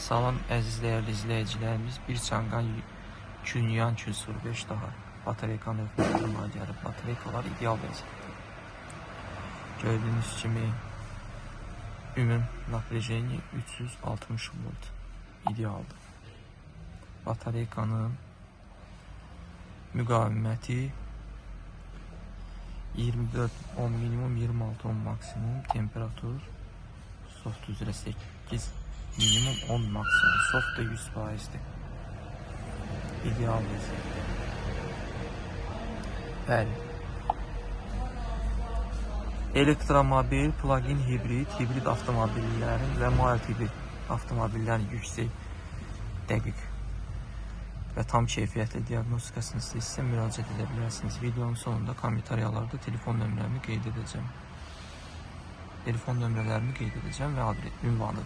Salam əziz dəyərli izləyicilərimiz, bir Çangan Qunyan 205 daha batareykanın ötürülmə gəlib. Batareykalar ideal vəziyyətdə. Gördüyünüz kimi ümum naprejeni 360 volt idealdır. Batareykanın müqaviməti 24 ohm minimum, 26 ohm maksimum, temperatur soft üzrə 8 minimum, 10 maksimum, soft da 100%'dir. İdeal vəziyyət. Bəli. Elektromobil, plug-in hibrid avtomobillerin və mild hibrid avtomobillerin yüksək, dəqiq və tam keyfiyyətli diagnostikasını istəyirsə müraciət edə bilərsiniz. Videonun sonunda kommentariyalarda telefon nömrələrimi qeyd edəcəm. Telefon nömrələrimi qeyd edəcəm və ünvanı.